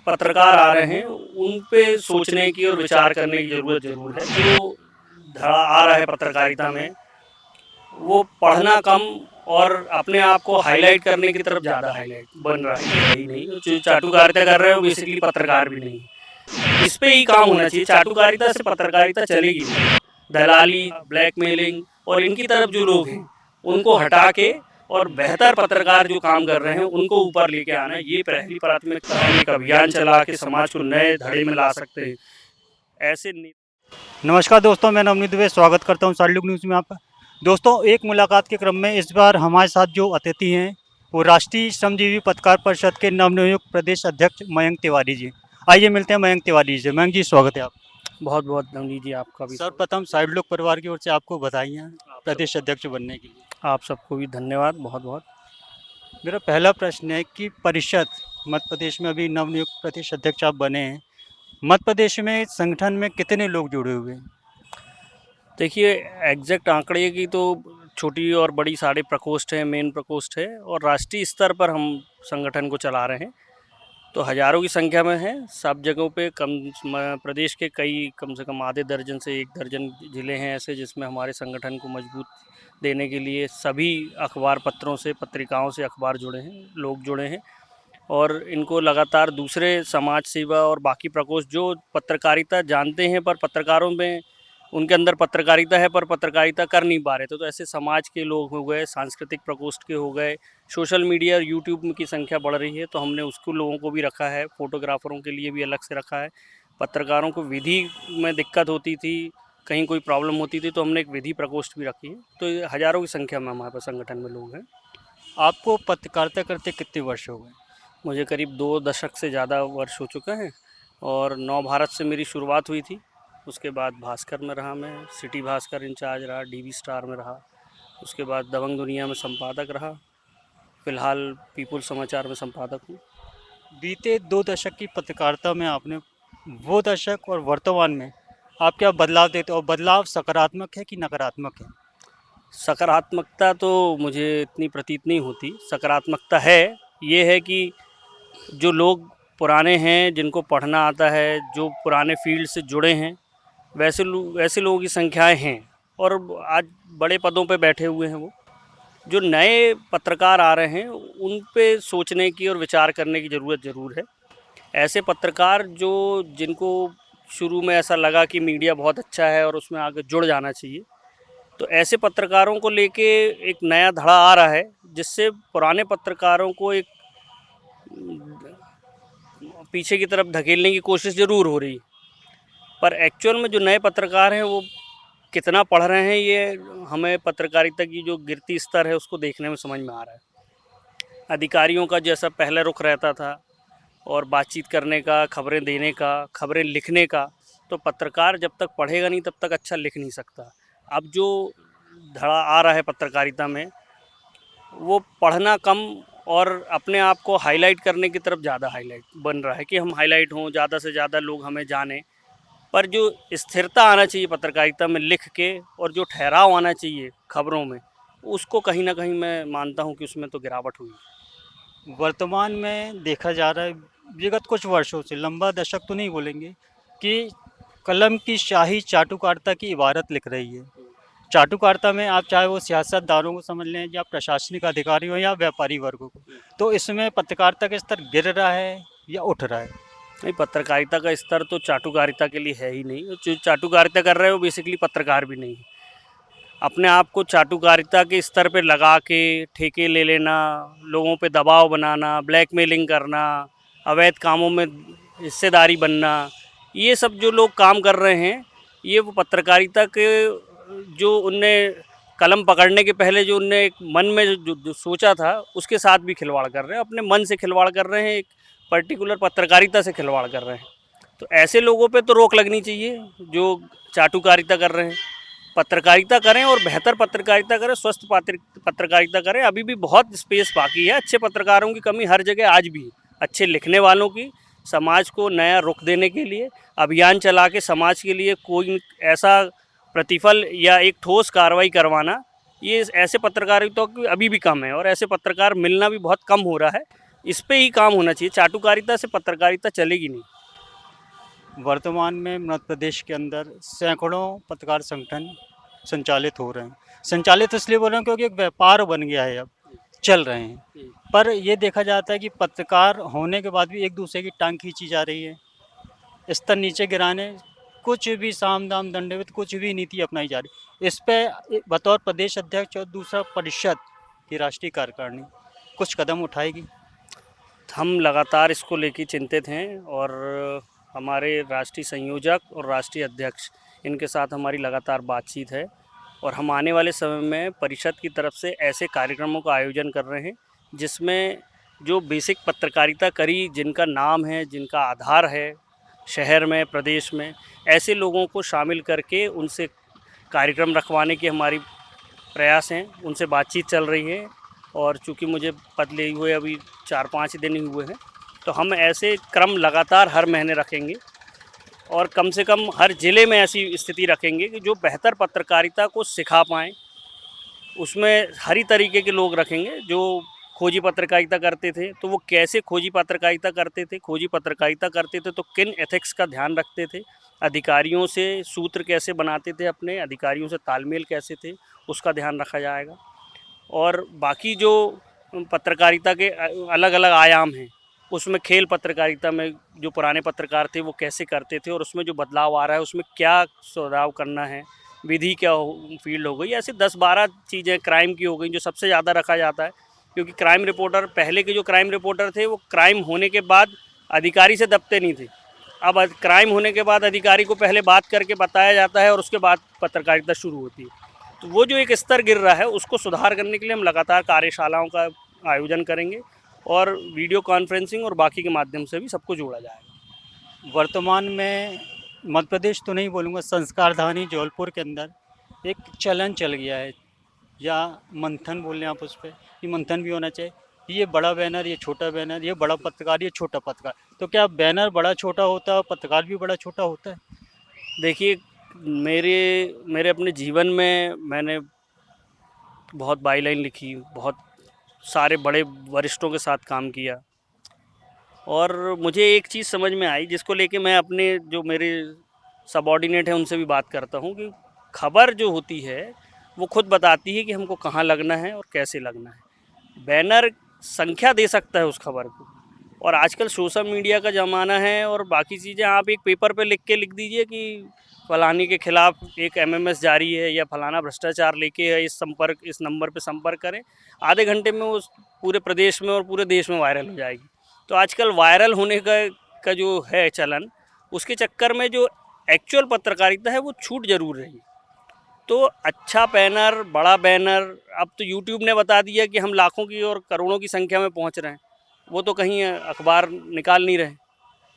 पत्रकार आ रहे हैं उन पे सोचने की और विचार करने की ज़रूरत ज़रूर है। जो धड़ा आ रहा है पत्रकारिता में वो पढ़ना कम और अपने आप को हाईलाइट करने की तरफ ज़्यादा हाईलाइट बन रहा है ही नहीं। जो चाटुकारिता कर रहे हो बेसिकली पत्रकार भी नहीं, इस पे ही काम होना चाहिए। चाटुकारिता से पत्रकारिता चलेगी नहीं। दलाली, ब्लैकमेलिंग और इनकी तरफ जो लोग हैं उनको हटा के और बेहतर पत्रकार जो काम कर रहे हैं उनको ऊपर लेके आना, ये पहली प्राथमिकता है। एक अभियान चला के समाज को नए धड़े में ला सकते हैं ऐसे। नमस्कार दोस्तों, मैं नवनीत दुबे स्वागत करता हूं साल्युग न्यूज़ में आपका। दोस्तों, एक मुलाकात के क्रम में इस बार हमारे साथ जो अतिथि हैं वो राष्ट्रीय श्रमजीवी पत्रकार परिषद के नवनियुक्त प्रदेश अध्यक्ष मयंक तिवारी जी। आइए मिलते हैं मयंक तिवारी जी से। मयंक जी, स्वागत है आप। बहुत बहुत नवनीत जी आपका भी। सर्वप्रथम साइडलुक परिवार की ओर से आपको बधाइयाँ प्रदेश अध्यक्ष बनने के लिए। आप सबको भी धन्यवाद बहुत बहुत। मेरा पहला प्रश्न है कि परिषद मध्य प्रदेश में अभी नवनियुक्त प्रदेश अध्यक्ष आप बने हैं, मध्य प्रदेश में संगठन में कितने लोग जुड़े हुए हैं? देखिए, एग्जैक्ट आंकड़े की तो छोटी और बड़ी सारे प्रकोष्ठ हैं, मेन प्रकोष्ठ है, और राष्ट्रीय स्तर पर हम संगठन को चला रहे हैं तो हज़ारों की संख्या में है। सब जगहों पे प्रदेश के कम से कम आधे दर्जन से एक दर्जन ज़िले हैं ऐसे जिसमें हमारे संगठन को मजबूत देने के लिए सभी अखबार पत्रों से, पत्रिकाओं से अखबार जुड़े हैं, लोग जुड़े हैं, और इनको लगातार दूसरे समाज सेवा और बाकी प्रकोष्ठ जो पत्रकारिता जानते हैं पर पत्रकारों में उनके अंदर पत्रकारिता है पर पत्रकारिता कर नहीं पा रहे थे, तो ऐसे समाज के लोग हो गए, सांस्कृतिक प्रकोष्ठ के हो गए, सोशल मीडिया और यूट्यूब की संख्या बढ़ रही है तो हमने उसको लोगों को भी रखा है, फोटोग्राफरों के लिए भी अलग से रखा है। पत्रकारों को विधि में दिक्कत होती थी, कहीं कोई प्रॉब्लम होती थी तो हमने एक विधि प्रकोष्ठ भी रखी है। तो ये हज़ारों की संख्या में हमारे पास संगठन में लोग हैं। आपको पत्रकारिता करते कितने वर्ष हो गए? मुझे करीब 2 दशक से ज़्यादा वर्ष हो चुके हैं और नव भारत से मेरी शुरुआत हुई थी। उसके बाद भास्कर में रहा, मैं सिटी भास्कर इंचार्ज रहा, डीवी स्टार में रहा, उसके बाद दबंग दुनिया में संपादक रहा, फ़िलहाल पीपुल समाचार में संपादक हूँ। बीते 2 दशक की पत्रकारिता में आपने वो दशक और वर्तमान में आप क्या बदलाव देते हो? और बदलाव सकारात्मक है कि नकारात्मक है? सकारात्मकता तो मुझे इतनी प्रतीत नहीं होती। सकारात्मकता है, ये है कि जो लोग पुराने हैं, जिनको पढ़ना आता है, जो पुराने फील्ड से जुड़े हैं, वैसे लोगों की संख्याएं हैं और आज बड़े पदों पे बैठे हुए हैं वो। जो नए पत्रकार आ रहे हैं उन पे सोचने की और विचार करने की ज़रूरत ज़रूर है। ऐसे पत्रकार जिनको शुरू में ऐसा लगा कि मीडिया बहुत अच्छा है और उसमें आगे जुड़ जाना चाहिए, तो ऐसे पत्रकारों को लेके एक नया धड़ा आ रहा है जिससे पुराने पत्रकारों को एक पीछे की तरफ धकेलने की कोशिश ज़रूर हो रही है। पर एक्चुअल में जो नए पत्रकार हैं वो कितना पढ़ रहे हैं, ये हमें पत्रकारिता की जो गिरती स्तर है उसको देखने में समझ में आ रहा है। अधिकारियों का जैसा पहले रुख रहता था और बातचीत करने का, खबरें देने का, खबरें लिखने का, तो पत्रकार जब तक पढ़ेगा नहीं तब तक अच्छा लिख नहीं सकता। अब जो धड़ा आ रहा है पत्रकारिता में वो पढ़ना कम और अपने आप को हाईलाइट करने की तरफ ज़्यादा हाईलाइट बन रहा है कि हम हाईलाइट हों, ज़्यादा से ज़्यादा लोग हमें जानें। पर जो स्थिरता आना चाहिए पत्रकारिता में लिख के और जो ठहराव आना चाहिए खबरों में, उसको कहीं ना कहीं मैं मानता हूँ कि उसमें तो गिरावट हुई। वर्तमान में देखा जा रहा है विगत कुछ वर्षों से, लंबा दशक तो नहीं बोलेंगे, कि कलम की शाही चाटुकारिता की इबारत लिख रही है। चाटुकारिता में आप चाहे वो सियासतदानों को समझ लें या प्रशासनिक अधिकारी हो या व्यापारी वर्गों को, तो इसमें पत्रकारिता का स्तर गिर रहा है या उठ रहा है? नहीं, पत्रकारिता का स्तर तो चाटुकारिता के लिए है ही नहीं। जो चाटुकारिता कर रहे हो बेसिकली पत्रकार भी नहीं। अपने आप को चाटुकारिता के स्तर पे लगा के ठेके ले लेना, लोगों पे दबाव बनाना, ब्लैकमेलिंग करना, अवैध कामों में हिस्सेदारी बनना, ये सब जो लोग काम कर रहे हैं ये वो पत्रकारिता के जो उनने कलम पकड़ने के पहले जो उनने एक मन में जो सोचा था उसके साथ भी खिलवाड़ कर रहे हैं। अपने मन से खिलवाड़ कर रहे हैं, एक पर्टिकुलर पत्रकारिता से खिलवाड़ कर रहे हैं। तो ऐसे लोगों पे तो रोक लगनी चाहिए जो चाटुकारिता कर रहे हैं। पत्रकारिता करें और बेहतर पत्रकारिता करें, स्वस्थ पत्रकारिता करें। अभी भी बहुत स्पेस बाकी है। अच्छे पत्रकारों की कमी हर जगह आज भी है। अच्छे लिखने वालों की, समाज को नया रुख देने के लिए अभियान चला के समाज के लिए कोई ऐसा प्रतिफल या एक ठोस कार्रवाई करवाना, ये ऐसे पत्रकारिता की अभी भी कम है और ऐसे पत्रकार मिलना भी बहुत कम हो रहा है। इस पे ही काम होना चाहिए। चाटुकारिता से पत्रकारिता चलेगी नहीं। वर्तमान में मध्य प्रदेश के अंदर सैकड़ों पत्रकार संगठन संचालित हो रहे हैं। संचालित इसलिए बोल रहे हैं क्योंकि एक व्यापार बन गया है, अब चल रहे हैं। पर ये देखा जाता है कि पत्रकार होने के बाद भी एक दूसरे की टांग खींची जा रही है, स्तर नीचे गिराने, कुछ भी साम दाम दंडभेद, कुछ भी नीति अपनाई जा रही। इस पे बतौर प्रदेश अध्यक्ष और दूसरा परिषद की राष्ट्रीय कार्यकारिणी कुछ कदम उठाएगी। हम लगातार इसको लेके चिंतित हैं और हमारे राष्ट्रीय संयोजक और राष्ट्रीय अध्यक्ष इनके साथ हमारी लगातार बातचीत है और हम आने वाले समय में परिषद की तरफ से ऐसे कार्यक्रमों का आयोजन कर रहे हैं जिसमें जो बेसिक पत्रकारिता करी, जिनका नाम है, जिनका आधार है शहर में, प्रदेश में, ऐसे लोगों को शामिल करके उनसे कार्यक्रम रखवाने की हमारी प्रयास हैं। उनसे बातचीत चल रही है और चूँकि मुझे पद लिए हुए अभी 4-5 दिन ही हुए हैं, तो हम ऐसे क्रम लगातार हर महीने रखेंगे और कम से कम हर ज़िले में ऐसी स्थिति रखेंगे कि जो बेहतर पत्रकारिता को सिखा पाएँ। उसमें हर तरीके के लोग रखेंगे। जो खोजी पत्रकारिता करते थे तो वो कैसे खोजी पत्रकारिता करते थे, खोजी पत्रकारिता करते थे तो किन एथिक्स का ध्यान रखते थे, अधिकारियों से सूत्र कैसे बनाते थे, अपने अधिकारियों से तालमेल कैसे थे, उसका ध्यान रखा जाएगा। और बाकी जो पत्रकारिता के अलग अलग आयाम हैं, उसमें खेल पत्रकारिता में जो पुराने पत्रकार थे वो कैसे करते थे और उसमें जो बदलाव आ रहा है उसमें क्या सुधार करना है, विधि क्या फील्ड हो गई, ऐसे 10-12 चीज़ें क्राइम की हो गई जो सबसे ज़्यादा रखा जाता है। क्योंकि क्राइम रिपोर्टर, पहले के जो क्राइम रिपोर्टर थे वो क्राइम होने के बाद अधिकारी से दबते नहीं थे। अब क्राइम होने के बाद अधिकारी को पहले बात करके बताया जाता है और उसके बाद पत्रकारिता शुरू होती है। तो वो जो एक स्तर गिर रहा है उसको सुधार करने के लिए हम लगातार कार्यशालाओं का आयोजन करेंगे और वीडियो कॉन्फ्रेंसिंग और बाकी के माध्यम से भी सबको जोड़ा जाएगा। वर्तमान में मध्य प्रदेश तो नहीं बोलूँगा, संस्कारधानी जबलपुर के अंदर एक चलन चल गया है, या मंथन बोल लें आप उस पर, कि मंथन भी होना चाहिए। ये बड़ा बैनर, ये छोटा बैनर, ये बड़ा पत्रकार, ये छोटा पत्रकार। तो क्या बैनर बड़ा छोटा होता है और पत्रकार भी बड़ा छोटा होता है? देखिए, मेरे अपने जीवन में मैंने बहुत बाईलाइन लिखी, बहुत सारे बड़े वरिष्ठों के साथ काम किया और मुझे एक चीज़ समझ में आई जिसको लेके मैं अपने जो मेरे सबॉर्डिनेट हैं उनसे भी बात करता हूँ कि खबर जो होती है वो खुद बताती है कि हमको कहाँ लगना है और कैसे लगना है। बैनर संख्या दे सकता है उस खबर को, और आजकल सोशल मीडिया का ज़माना है और बाकी चीज़ें, आप एक पेपर पे लिख दीजिए कि फलानी के खिलाफ एक एमएमएस जारी है या फलाना भ्रष्टाचार लेके है, इस नंबर पे संपर्क करें, आधे घंटे में वो पूरे प्रदेश में और पूरे देश में वायरल हो जाएगी। तो आजकल वायरल होने का जो है चलन, उसके चक्कर में जो एक्चुअल पत्रकारिता है वो छूट जरूर रही। तो अच्छा बैनर, बड़ा बैनर, अब तो यूट्यूब ने बता दिया कि हम लाखों की और करोड़ों की संख्या में पहुंच रहे हैं। वो तो कहीं अखबार निकाल नहीं रहे,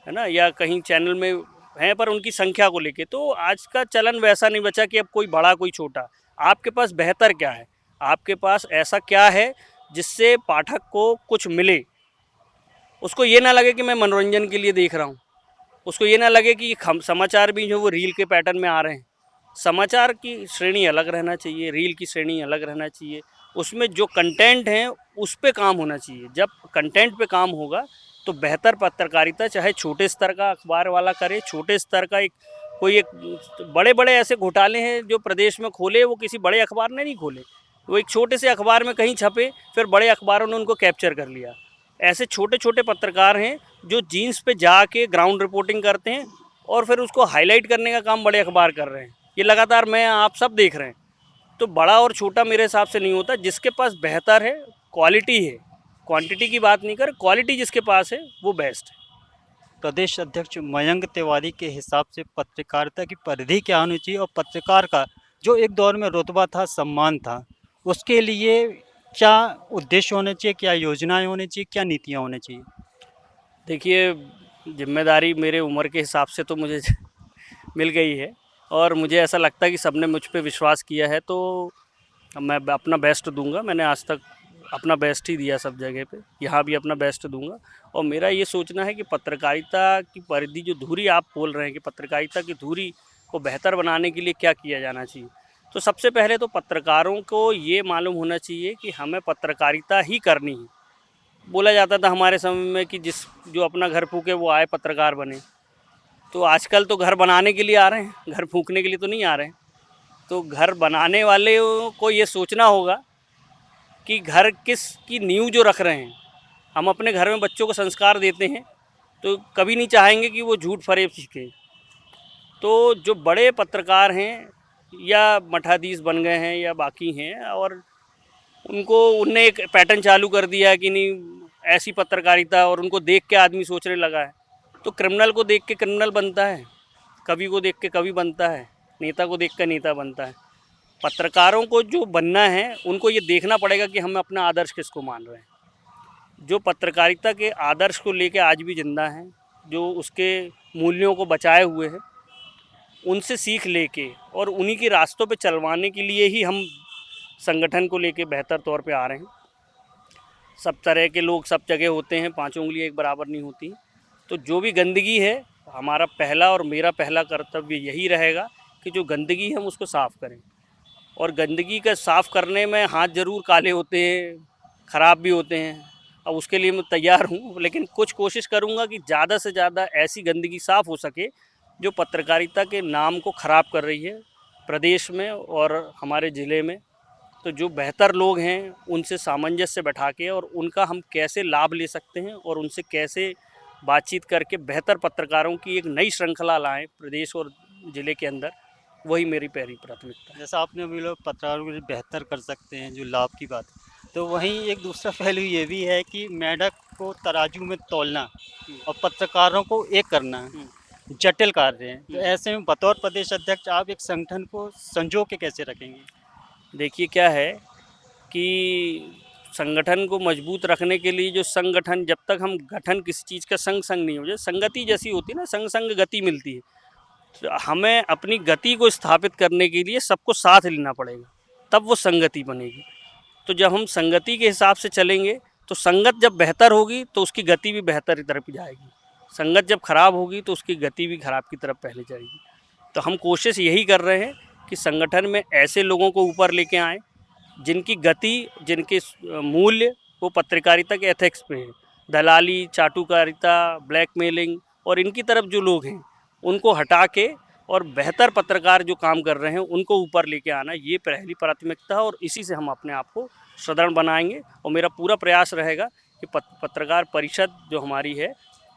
है ना, या कहीं चैनल में हैं, पर उनकी संख्या को लेके तो आज का चलन वैसा नहीं बचा कि अब कोई बड़ा कोई छोटा। आपके पास बेहतर क्या है, आपके पास ऐसा क्या है जिससे पाठक को कुछ मिले, उसको ये ना लगे कि मैं मनोरंजन के लिए देख रहा हूँ, उसको ये ना लगे कि समाचार भी जो वो रील के पैटर्न में आ रहे हैं। समाचार की श्रेणी अलग रहना चाहिए, रील की श्रेणी अलग रहना चाहिए, उसमें जो कंटेंट हैं उस पे काम होना चाहिए। जब कंटेंट पे काम होगा तो बेहतर पत्रकारिता चाहे छोटे स्तर का अखबार वाला करे, छोटे स्तर का एक बड़े बड़े ऐसे घोटाले हैं जो प्रदेश में खोले, वो किसी बड़े अखबार ने नहीं खोले, वो एक छोटे से अखबार में कहीं छपे, फिर बड़े अखबारों ने उनको कैप्चर कर लिया। ऐसे छोटे छोटे पत्रकार हैं जो जीन्स पे जाके ग्राउंड रिपोर्टिंग करते हैं और फिर उसको हाईलाइट करने का काम बड़े अखबार कर रहे हैं। ये लगातार मैं आप सब देख रहे हैं। तो बड़ा और छोटा मेरे हिसाब से नहीं होता, जिसके पास बेहतर है, क्वालिटी है, क्वांटिटी की बात नहीं कर, क्वालिटी जिसके पास है वो बेस्ट है। प्रदेश अध्यक्ष मयंक तिवारी के हिसाब से पत्रकारिता की परिधि क्या होनी चाहिए और पत्रकार का जो एक दौर में रुतबा था, सम्मान था, उसके लिए क्या उद्देश्य होने चाहिए, क्या योजनाएं होनी चाहिए, क्या नीतियां होनी चाहिए? देखिए, जिम्मेदारी मेरे उम्र के हिसाब से तो मुझे मिल गई है और मुझे ऐसा लगता है कि सबने मुझ पे विश्वास किया है, तो मैं अपना बेस्ट दूंगा। मैंने आज तक अपना बेस्ट ही दिया सब जगह पे, यहाँ भी अपना बेस्ट दूंगा। और मेरा ये सोचना है कि पत्रकारिता की परिधि जो धुरी आप बोल रहे हैं कि पत्रकारिता की धुरी को बेहतर बनाने के लिए क्या किया जाना चाहिए, तो सबसे पहले तो पत्रकारों को ये मालूम होना चाहिए कि हमें पत्रकारिता ही करनी है। बोला जाता था हमारे समय में कि जो अपना घर फूके वो आए पत्रकार बने। तो आजकल तो घर बनाने के लिए आ रहे हैं, घर फूकने के लिए तो नहीं आ रहे हैं। तो घर बनाने वाले को ये सोचना होगा कि घर किस की नींव जो रख रहे हैं। हम अपने घर में बच्चों को संस्कार देते हैं तो कभी नहीं चाहेंगे कि वो झूठ फरेब सीखें। तो जो बड़े पत्रकार हैं या मठाधीश बन गए हैं या बाकी हैं, और उनने एक पैटर्न चालू कर दिया है कि नहीं ऐसी पत्रकारिता, और उनको देख के आदमी सोचने लगा है। तो क्रिमिनल को देख के क्रिमिनल बनता है, कवि को देख के कवि बनता है, नेता को देख कर नेता बनता है। पत्रकारों को जो बनना है उनको ये देखना पड़ेगा कि हम अपना आदर्श किसको मान रहे हैं। जो पत्रकारिता के आदर्श को लेके आज भी जिंदा हैं, जो उसके मूल्यों को बचाए हुए हैं, उनसे सीख लेके और उन्हीं के रास्तों पे चलवाने के लिए ही हम संगठन को लेके बेहतर तौर पे आ रहे हैं। सब तरह के लोग सब जगह होते हैं, पांचों उंगलियां एक बराबर नहीं होती। तो जो भी गंदगी है, हमारा पहला और मेरा पहला कर्तव्य यही रहेगा कि जो गंदगी है हम उसको साफ़ करें। और गंदगी का साफ़ करने में हाथ ज़रूर काले होते हैं, ख़राब भी होते हैं। अब उसके लिए मैं तैयार हूँ, लेकिन कुछ कोशिश करूँगा कि ज़्यादा से ज़्यादा ऐसी गंदगी साफ़ हो सके जो पत्रकारिता के नाम को ख़राब कर रही है प्रदेश में और हमारे ज़िले में। तो जो बेहतर लोग हैं उनसे सामंजस्य बैठा के और उनका हम कैसे लाभ ले सकते हैं और उनसे कैसे बातचीत करके बेहतर पत्रकारों की एक नई श्रृंखला लाएं प्रदेश और ज़िले के अंदर, वही मेरी पहली प्राथमिकता है। जैसा आपने अभी लोग पत्रकारों को बेहतर कर सकते हैं, जो लाभ की बात है, तो वहीं एक दूसरा पहलू ये भी है कि मेंढक को तराजू में तौलना और पत्रकारों को एक करना जटिल कार्य है। तो ऐसे में बतौर प्रदेश अध्यक्ष आप एक संगठन को संजो के कैसे रखेंगे? देखिए क्या है कि संगठन को मजबूत रखने के लिए जो संगठन, जब तक हम गठन किसी चीज़ का संग संग नहीं हो जाए, संगति जैसी होती है ना, संग संग गति मिलती है। तो हमें अपनी गति को स्थापित करने के लिए सबको साथ लेना पड़ेगा, तब वो संगति बनेगी। तो जब हम संगति के हिसाब से चलेंगे तो संगत जब बेहतर होगी तो उसकी गति भी बेहतर की तरफ जाएगी। संगत जब खराब होगी तो उसकी गति भी खराब की तरफ पहले जाएगी। तो हम कोशिश यही कर रहे हैं कि संगठन में ऐसे लोगों को ऊपर लेके आएँ जिनकी गति, जिनके मूल्य वो पत्रकारिता के एथिक्स पे है। दलाली, चाटुकारिता, ब्लैकमेलिंग और इनकी तरफ जो लोग हैं उनको हटा के और बेहतर पत्रकार जो काम कर रहे हैं उनको ऊपर लेके आना, ये पहली प्राथमिकता है। और इसी से हम अपने आप को सुदृढ़ बनाएंगे। और मेरा पूरा प्रयास रहेगा कि पत्रकार परिषद जो हमारी है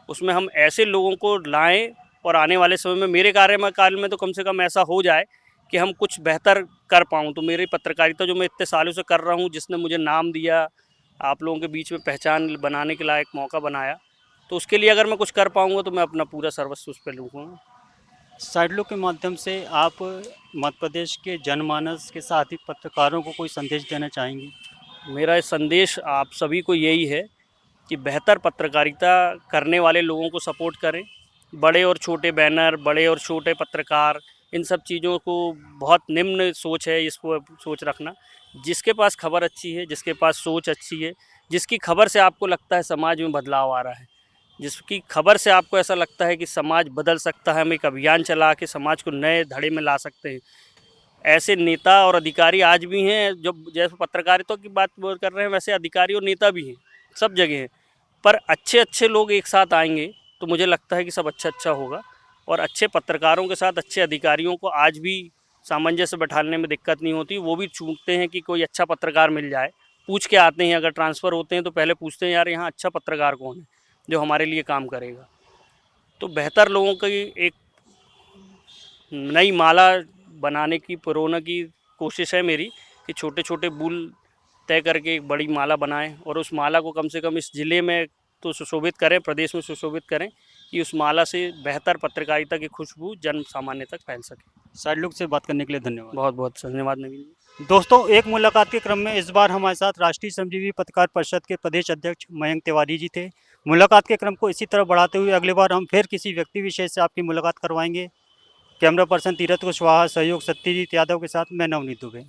उसमें हम ऐसे लोगों को लाएं और आने वाले समय में मेरे कार्यकाल में तो कम से कम ऐसा हो जाए कि हम कुछ बेहतर कर पाऊँ। तो मेरी पत्रकारिता जो मैं इतने सालों से कर रहा हूँ, जिसने मुझे नाम दिया, आप लोगों के बीच में पहचान बनाने के लायक मौका बनाया, तो उसके लिए अगर मैं कुछ कर पाऊँगा तो मैं अपना पूरा सर्वस्व उस पर लूँगा। साइडलो के माध्यम से आप मध्य प्रदेश के जनमानस के साथ ही पत्रकारों को कोई संदेश देना चाहेंगे? मेरा संदेश आप सभी को यही है कि बेहतर पत्रकारिता करने वाले लोगों को सपोर्ट करें। बड़े और छोटे बैनर, बड़े और छोटे पत्रकार, इन सब चीज़ों को बहुत निम्न सोच है, इसको सोच रखना। जिसके पास खबर अच्छी है, जिसके पास सोच अच्छी है, जिसकी खबर से आपको लगता है समाज में बदलाव आ रहा है, जिसकी खबर से आपको ऐसा लगता है कि समाज बदल सकता है, हम एक अभियान चला के समाज को नए धड़े में ला सकते हैं, ऐसे नेता और अधिकारी आज भी हैं। जो जैसे पत्रकारिता की बात कर रहे हैं वैसे अधिकारी और नेता भी हैं, सब जगह हैं। पर अच्छे अच्छे लोग एक साथ आएंगे तो मुझे लगता है कि सब अच्छा अच्छा होगा। और अच्छे पत्रकारों के साथ अच्छे अधिकारियों को आज भी सामंजस्य बैठाने में दिक्कत नहीं होती। वो भी चूकते हैं कि कोई अच्छा पत्रकार मिल जाए, पूछ के आते हैं। अगर ट्रांसफ़र होते हैं तो पहले पूछते हैं यार यहाँ अच्छा पत्रकार कौन है जो हमारे लिए काम करेगा। तो बेहतर लोगों की एक नई माला बनाने की, पुरोने की कोशिश है मेरी कि छोटे छोटे बूल तय करके एक बड़ी माला बनाएं और उस माला को कम से कम इस ज़िले में तो सुशोभित करें, प्रदेश में सुशोभित करें कि उस माला से बेहतर पत्रकारिता की खुशबू जन सामान्य तक फैल सके। साइडलो से बात करने के लिए धन्यवाद। बहुत बहुत धन्यवाद नवीन। दोस्तों, एक मुलाकात के क्रम में इस बार हमारे साथ राष्ट्रीय श्रमजीवी पत्रकार परिषद के प्रदेश अध्यक्ष मयंक तिवारी जी थे। मुलाकात के क्रम को इसी तरह बढ़ाते हुए अगली बार हम फिर किसी व्यक्ति विशेष से आपकी मुलाकात करवाएंगे। कैमरा पर्सन तीरथ कुशवाहा, सहयोग सत्यजीत यादव के साथ मैं नवनीत दुबे।